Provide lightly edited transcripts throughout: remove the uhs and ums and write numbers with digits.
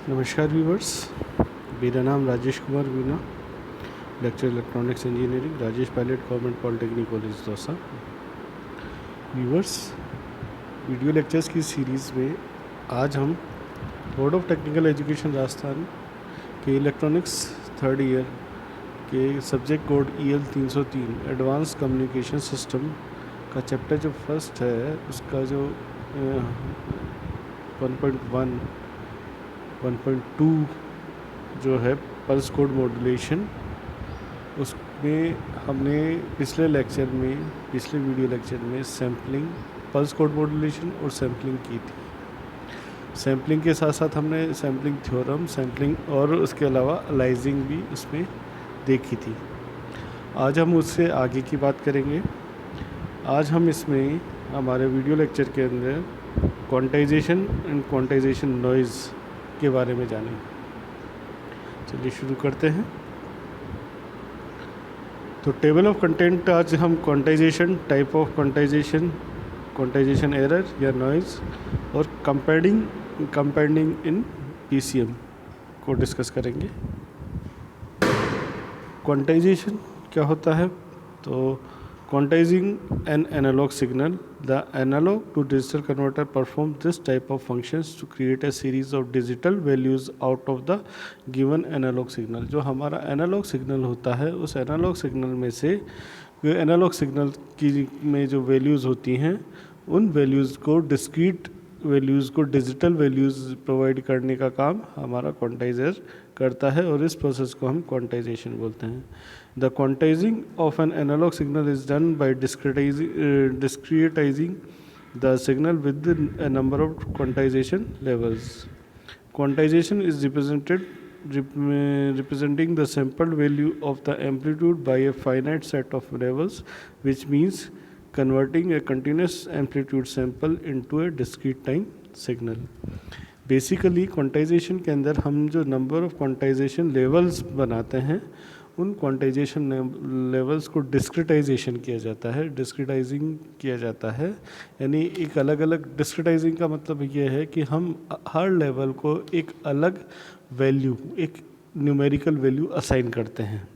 नमस्कार व्यूवर्स, मेरा नाम Rajesh Kumar Meena, lecture electronics engineering, Rajesh Pilot government polytechnic college Dausa. Viewers, video lectures की सीरीज़ में आज हम board of technical education Rajasthan के इलेक्ट्रॉनिक्स थर्ड ईयर के subject code EL 303 advance communication system का चैप्टर जो फर्स्ट है उसका जो 1.1 1.2 जो है पल्स कोड मॉड्यूलेशन, उसमें हमने पिछले वीडियो लेक्चर में सैम्पलिंग, पल्स कोड मॉड्यूलेशन और सैम्पलिंग की थी। सैम्पलिंग के साथ साथ हमने सैम्पलिंग थ्योरम, सैम्पलिंग और उसके अलावा अलाइजिंग भी उसमें देखी थी। आज हम उससे आगे की बात करेंगे। आज हम इसमें हमारे वीडियो लेक्चर के अंदर क्वांटाइजेशन एंड क्वांटाइजेशन नॉइज़ के बारे में जानेंगे। चलिए शुरू करते हैं। तो टेबल ऑफ कंटेंट, आज हम quantization, type of quantization, quantization error या नॉइज़ और कंपाउंडिंग इन PCM को डिस्कस करेंगे। क्वांटाइजेशन क्या होता है? तो quantizing an analog signal, the analog to digital converter performs this type of functions to create a series of digital values out of the given analog signal। जो हमारा analogue signal होता है, उस एनालॉग सिग्नल में से analogue signal की में जो वैल्यूज़ होती हैं, उन वैल्यूज़ को डिस्क्रीट वैल्यूज़ को डिजिटल वैल्यूज़ प्रोवाइड करने का काम हमारा क्वांटाइजर करता है और इस प्रोसेस को हम क्वांटाइजेशन बोलते हैं। The quantizing of an analog signal is done by discretizing the signal with a number of quantization levels. Quantization is representing the sampled value of the amplitude by a finite set of levels, which means converting a continuous amplitude sample into a discrete time signal. Basically quantization के अंदर हम जो number of quantisation levels बनाते हैं, उन quantization levels को discretization किया जाता है, डिस्क्रिटाइजिंग किया जाता है। यानी एक अलग अलग, डिस्क्रिटाइजिंग का मतलब ये है कि हम हर लेवल को एक अलग वैल्यू, एक न्यूमेरिकल वैल्यू असाइन करते हैं।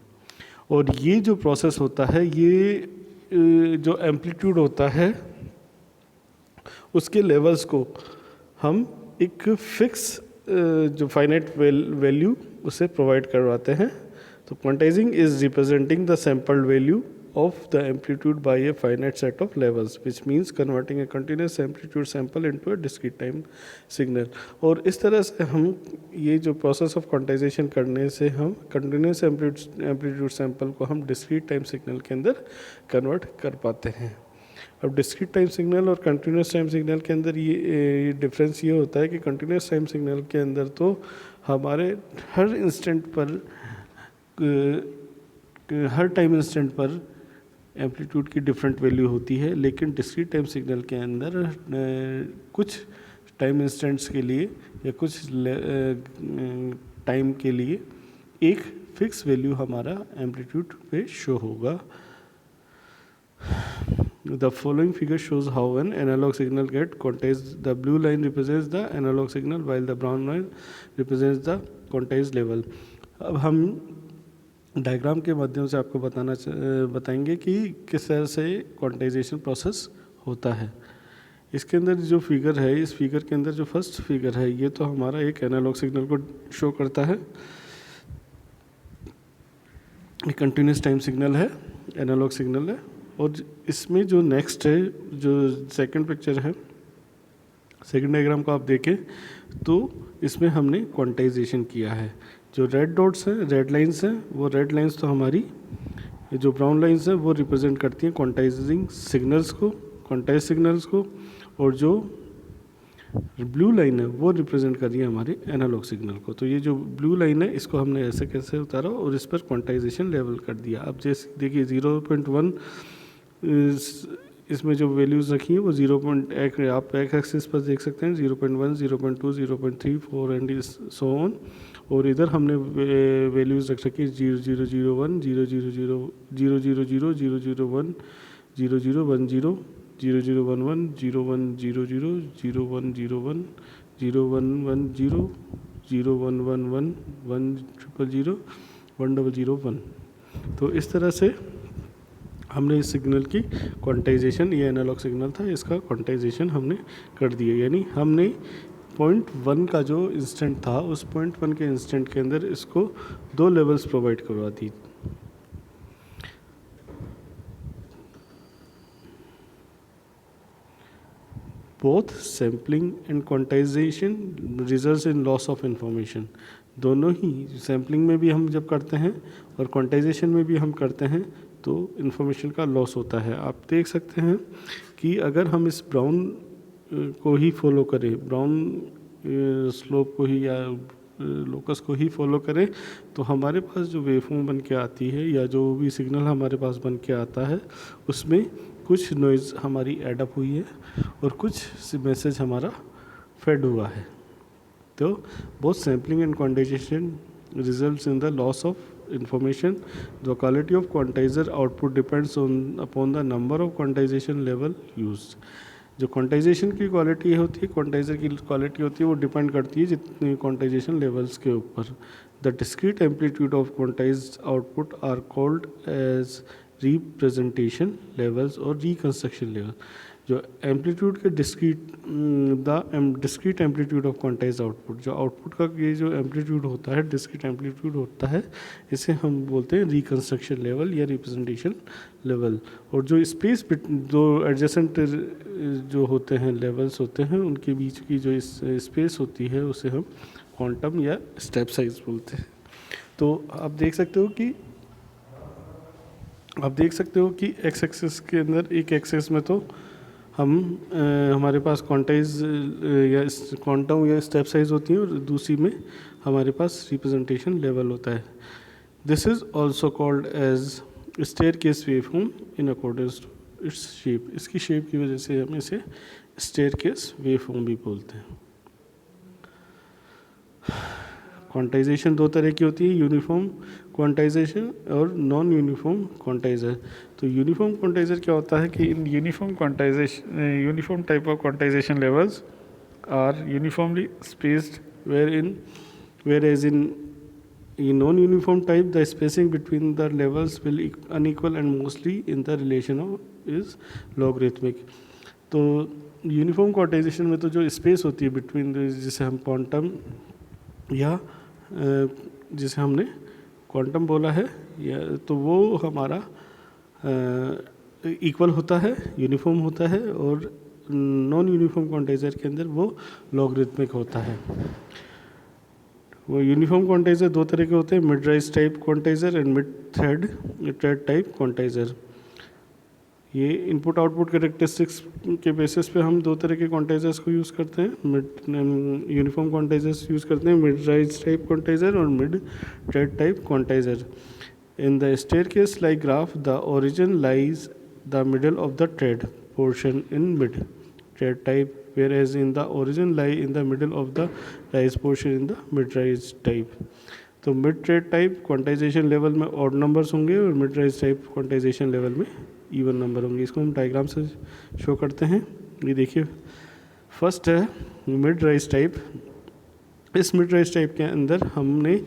और ये जो प्रोसेस होता है, ये जो एम्पलीट्यूड होता है, उसके लेवल्स को हम एक फिक्स जो फाइनाइट वैल्यू उसे प्रोवाइड करवाते हैं। तो quantizing is representing the sampled value of the amplitude by a finite set of levels, which means converting a continuous amplitude sample into a discrete time signal. और इस तरह से हम ये जो प्रोसेस ऑफ क्वांटाइजेशन करने से हम कंटिन्यूस एम्पलीट्यूड सैंपल को हम डिस्क्रीट टाइम सिग्नल के अंदर कन्वर्ट कर पाते हैं। अब डिस्क्रीट टाइम सिग्नल और कंटिन्यूस टाइम सिग्नल के अंदर ये डिफरेंस ये होता है कि कंटिन्यूस टाइम सिग्नल के अंदर तो हमारे हर इंस्टेंट पर, हर टाइम इंस्टेंट पर एम्पलीट्यूड की डिफरेंट वैल्यू होती है, लेकिन डिस्क्रीट टाइम सिग्नल के अंदर कुछ टाइम इंस्टेंट्स के लिए या कुछ टाइम के लिए एक फिक्स वैल्यू हमारा एम्पलीट्यूड पे शो होगा। The following figure shows how an analog signal gets quantized. The blue line represents the analog signal while the brown line represents the quantized level. अब हम डायग्राम के माध्यम से आपको बताएंगे कि किस तरह से क्वांटाइजेशन प्रोसेस होता है। इसके अंदर जो फिगर है, इस फिगर के अंदर जो फर्स्ट फिगर है, ये तो हमारा एक एनालॉग सिग्नल को शो करता है। एक कंटिन्यूस टाइम सिग्नल है, एनालॉग सिग्नल है। और इसमें जो नेक्स्ट है, जो सेकंड पिक्चर है, सेकंड डायग्राम को आप देखें तो इसमें हमने क्वांटाइजेशन किया है। जो रेड डॉट्स हैं, रेड लाइंस हैं, वो रेड लाइंस तो हमारी, जो ब्राउन लाइंस हैं वो रिप्रेजेंट करती हैं क्वांटाइजिंग सिग्नल्स को, क्वांटाइज सिग्नल्स को, और जो ब्लू लाइन है वो रिप्रेजेंट कर रही है हमारे एनालॉग सिग्नल को। तो ये जो ब्लू लाइन है, इसको हमने ऐसे कैसे उतारा और इस पर क्वांटाइजेशन लेवल कर दिया। अब जैसे देखिए 0.1 इसमें जो वैल्यूज़ रखी हैं वो 0.1, आप एक एक्सिस पर देख सकते हैं 0.1, 0.2, 0.3, 4 एंड सो ऑन। और इधर हमने वैल्यूज़ रख रखी 0001, 000, 000, 001, 0010, 0011, 0100, 0101, 0110, 0111 1000 1001। तो इस तरह से हमने इस सिग्नल की क्वांटाइजेशन, ये एनालॉग सिग्नल था, इसका क्वांटाइजेशन हमने कर दिया। यानी हमने पॉइंट 1 का जो इंस्टेंट था, उस पॉइंट 1 के इंस्टेंट के अंदर इसको 2 लेवल्स प्रोवाइड करवा दी। Both sampling and quantization results in loss of information. दोनों ही, सैम्पलिंग में भी हम जब करते हैं और क्वांटाइजेशन में भी हम करते हैं तो इन्फॉर्मेशन का लॉस होता है। आप देख सकते हैं कि अगर हम इस ब्राउन को ही फॉलो करें, ब्राउन स्लोप को ही या लोकस को ही फॉलो करें, तो हमारे पास जो वेवफॉर्म बन के आती है या जो भी सिग्नल हमारे पास बन के आता है, उसमें कुछ नॉइज़ हमारी एडअप हुई है और कुछ मैसेज हमारा फेड हुआ है। तो both sampling and quantization results in the loss of information. The quality of quantizer output depends upon the number of quantization level used. जो क्वांटाइजेशन की क्वालिटी होती है, क्वांटाइजर की क्वालिटी होती है, वो डिपेंड करती है जितने क्वांटाइजेशन लेवल्स के ऊपर। The discrete amplitude of quantised output are called as representation levels और रिकंस्ट्रक्शन लेवल। जो एम्पलीट्यूड के discrete amplitude of quantise output, जो आउटपुट का ये जो एम्पलीट्यूड होता है, डिस्क्रीट एम्पलीट्यूड होता है, इसे हम बोलते हैं रिकंस्ट्रक्शन लेवल या रिप्रेजेंटेशन लेवल। और जो स्पेस जो एडजेसेंट जो होते हैं लेवल्स होते हैं, उनके बीच की जो स्पेस होती है उसे हम क्वांटम या स्टेप साइज बोलते हैं। तो आप देख सकते हो कि एक्स एक्सिस के अंदर, एक एक्सिस में तो हम हमारे पास क्वांटाइज या क्वांटम या स्टेप साइज होती हैं और दूसरी में हमारे पास रिप्रेजेंटेशन लेवल होता है। This is also called as staircase waveform in accordance to its shape. इसकी शेप की वजह से हम इसे स्टेयरकेस वेवफॉर्म भी बोलते हैं। क्वांटाइजेशन दो तरह की होती है, यूनिफॉर्म क्वांटाइजेशन और नॉन यूनिफॉर्म क्वांटाइजर। तो यूनिफॉर्म क्वांटाइजर क्या होता है कि in uniform type of quantisation levels are uniformly spaced whereas in non-uniform type the spacing between the levels will unequal and mostly in the relation of is logarithmic। तो uniform quantization में तो जो space होती है between, जिसे हम quantum या जिसे हमने क्वांटम बोला है, या तो वो हमारा इक्वल होता है, यूनिफॉर्म होता है, और नॉन यूनिफॉर्म क्वांटाइजर के अंदर वो लॉगरिथमिक होता है। वो यूनिफॉर्म क्वांटाइजर दो तरह के होते हैं, mid rise type quantizer and mid thread type quantizer. ये इनपुट आउटपुट कैरेक्टरिस्टिक्स के बेसिस पे हम दो तरह के क्वांटाइजर्स को यूज़ करते हैं। यूनिफॉर्म क्वांटाइजर्स यूज़ करते हैं, मिड राइज टाइप क्वांटाइजर और mid thread type quantizer. In the staircase-like graph, the origin lies the middle of the thread portion in mid-thread type, whereas in the origin lie in the middle of the rise portion in the mid-rise type. तो mid-thread type quantization level में odd numbers होंगे और mid-rise type quantization level में even number होंगे। इसको हम diagram से show करते हैं। ये देखिए, फर्स्ट है mid-rise टाइप। इस mid-rise टाइप के अंदर हमने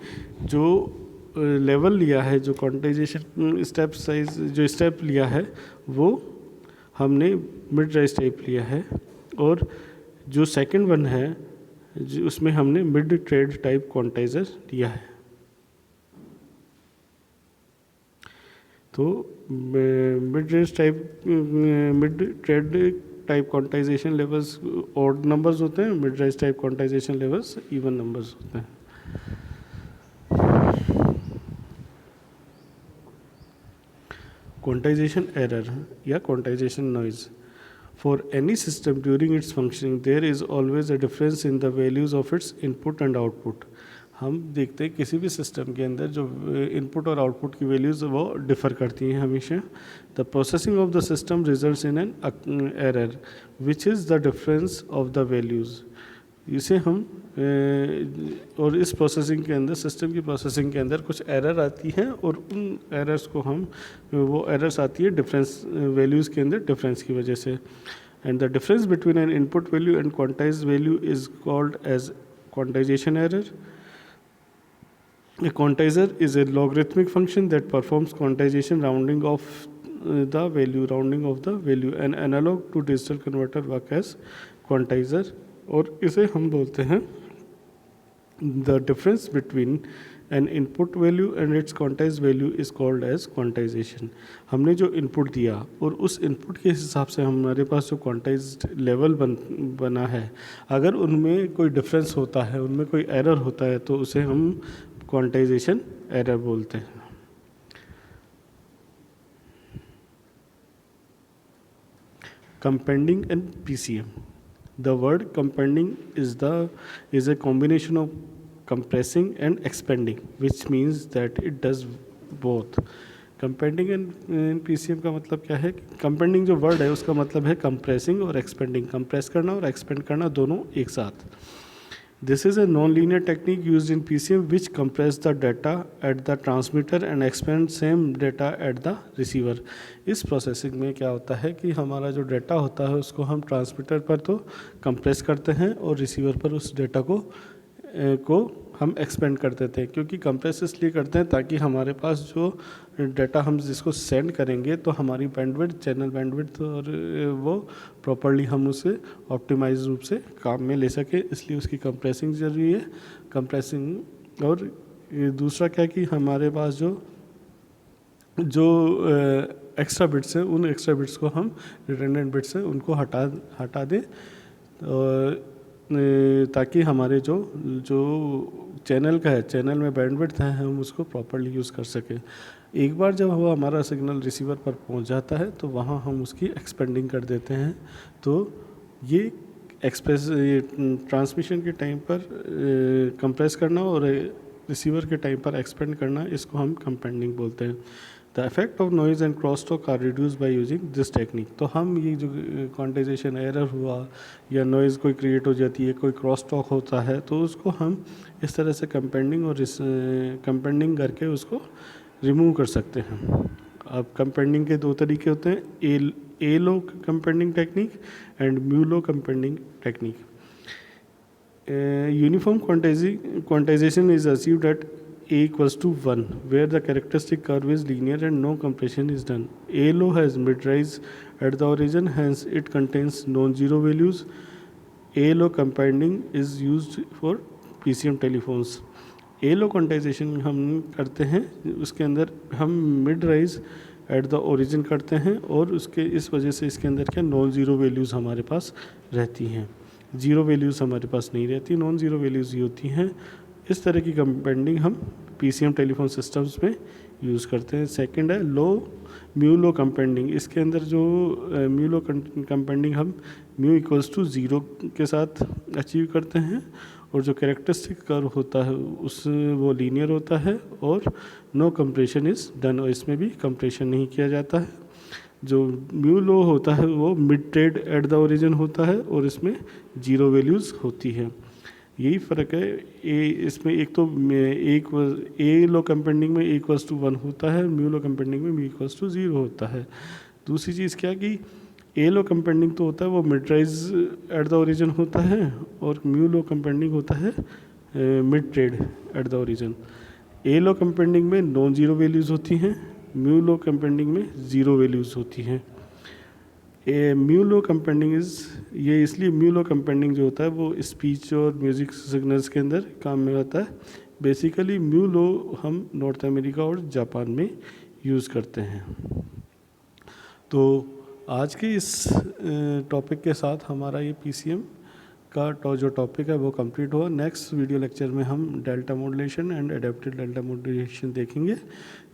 जो लेवल लिया है, जो क्वांटाइजेशन स्टेप साइज जो स्टेप लिया है, वो हमने मिड राइज टाइप लिया है, और जो सेकंड वन है उसमें हमने मिड थ्रेड टाइप क्वांटाइजर लिया है। तो mid thread type quantization levels odd numbers होते हैं, mid rise type quantization levels even numbers होते हैं। Quantization error या quantization noise. For any system during its functioning, there is always a difference in the values of its input and output. हम देखते हैं किसी भी सिस्टम के अंदर जो इनपुट और आउटपुट की वैल्यूज़ वो डिफ़र करती हैं हमेशा। The processing of the system results in an error which is the difference of the values. इसे हम और इस प्रोसेसिंग के अंदर, सिस्टम की प्रोसेसिंग के अंदर कुछ एरर आती हैं, और उन एरर्स को हम, वो एरर्स आती है डिफरेंस वैल्यूज़ के अंदर डिफरेंस की वजह से। And the difference between an input value and quantise value is called as quantisation error. A quantizer is a logarithmic function that performs quantization rounding of the value. An analog to digital converter work as quantizer, और इसे हम बोलते हैं the difference between an input value and its quantized value is called as quantization. हमने जो input दिया और उस इनपुट के हिसाब से हमारे पास जो क्वांटाइज्ड लेवल बना है, अगर उनमें कोई डिफरेंस होता है, उनमें कोई एरर होता है, तो उसे हम क्वांटाइजेशन एरर बोलते हैं. Compending and PCM. The word compending is a combination of compressing and expanding, which means that it does both. Compending and PCM का मतलब क्या है? Compending जो वर्ड है उसका मतलब है compressing और expanding. compress करना और expand करना दोनों एक साथ. This is a non-linear technique used in PCM which compress the data at the transmitter and expand same data at the receiver. इस प्रोसेसिंग में क्या होता है कि हमारा जो डाटा होता है उसको हम ट्रांसमीटर पर तो कंप्रेस करते हैं और रिसीवर पर उस डाटा को हम एक्सपेंड कर देते हैं. क्योंकि कंप्रेस इसलिए करते हैं ताकि हमारे पास जो डाटा हम जिसको सेंड करेंगे तो हमारी बैंडविड्थ, चैनल बैंडविड्थ और वो प्रॉपर्ली हम उसे ऑप्टिमाइज रूप से काम में ले सकें, इसलिए उसकी कंप्रेसिंग ज़रूरी है. कंप्रेसिंग और दूसरा क्या कि हमारे पास जो एक्स्ट्रा बिट्स हैं उन एक्स्ट्रा बिट्स को हम रिडंडेंट बिट्स हैं उनको हटा दें ताकि हमारे जो चैनल का है, चैनल में बैंडविड्थ है, हम उसको प्रॉपर्ली यूज़ कर सकें. एक बार जब वो हमारा सिग्नल रिसीवर पर पहुंच जाता है तो वहाँ हम उसकी एक्सपेंडिंग कर देते हैं. तो ये ट्रांसमिशन के टाइम पर कंप्रेस करना और रिसीवर के टाइम पर एक्सपेंड करना, इसको हम कंपेंडिंग बोलते हैं. The effect of noise and cross talk are reduce by using this technique. तो हम ये जो क्वांटाइजेशन एरर हुआ या नॉइज़ कोई क्रिएट हो जाती है, कोई क्रॉस टॉक होता है, तो उसको हम इस तरह से कंपेंडिंग करके उसको रिमूव कर सकते हैं. अब कंपेंडिंग के दो तरीके होते हैं, A law companding technique and mu law companding technique. Uniform quantization is achieved at A equals to 1 where the characteristic curve is linear and no compression is done. A low has mid-rise at the origin, hence it contains non-zero values. A low compounding is used for PCM telephones. A low quantization हम करते हैं, उसके अंदर हम mid-rise at the origin करते हैं और उसके इस वजह से इसके अंदर क्या नॉन ज़ीरो वैल्यूज़ हमारे पास रहती हैं, ज़ीरो वैल्यूज़ हमारे पास नहीं रहती, नॉन ज़ीरो वैल्यूज़ ही होती हैं. इस तरह की कंपेंडिंग हम PCM टेलीफोन सिस्टम्स में यूज़ करते हैं. सेकंड है म्यू लो कंपेंडिंग. इसके अंदर जो म्यू लो कंपेंडिंग हम म्यू इक्वल्स टू ज़ीरो के साथ अचीव करते हैं और जो कैरेक्टरिस्टिक कर्व होता है वो लीनियर होता है और नो कंप्रेशन इज़ डन, और इसमें भी कंप्रेशन नहीं किया जाता है. जो म्यू लो होता है वो mid tread at the origin होता है और इसमें ज़ीरो वैल्यूज़ होती है. यही फ़र्क है. इसमें एक तो ए लो कंपेंडिंग में A=1 होता है, म्यू लो कंपेंडिंग में B=0 होता है. दूसरी चीज़ क्या कि ए लो कंपेंडिंग तो होता है वो mid rise at the origin होता है और म्यू लो कंपेंडिंग होता है mid tread at the origin. A law companding में नॉन ज़ीरो वैल्यूज़ होती हैं, म्यू लो कंपेंडिंग में ज़ीरो वैल्यूज़ होती हैं. म्यू लो कंपेंडिंग ये इसलिए म्यू लो कंपेंडिंग जो होता है वो स्पीच और म्यूज़िक सिग्नल्स के अंदर काम में आता है. बेसिकली म्यू लो हम नॉर्थ अमेरिका और जापान में यूज़ करते हैं. तो आज के इस टॉपिक के साथ हमारा ये PCM का जो टॉपिक है वो कंप्लीट हुआ. नेक्स्ट वीडियो लेक्चर में हम delta modulation and adapted delta modulation देखेंगे.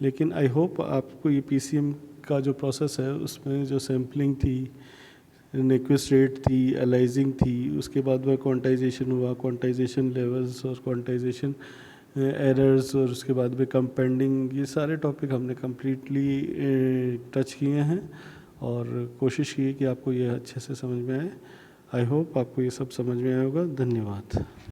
लेकिन आई होप आपको ये PCM का जो प्रोसेस है उसमें जो सैम्पलिंग थी, निक्विस्ट रेट थी, एलाइजिंग थी, उसके बाद वह क्वांटाइजेशन हुआ, क्वांटाइजेशन लेवल्स और क्वांटाइजेशन एरर्स और उसके बाद में कंपेंडिंग, ये सारे टॉपिक हमने कम्प्लीटली टच किए हैं और कोशिश की है कि आपको ये अच्छे से समझ में आए. आई होप आपको ये सब समझ में आया होगा. धन्यवाद.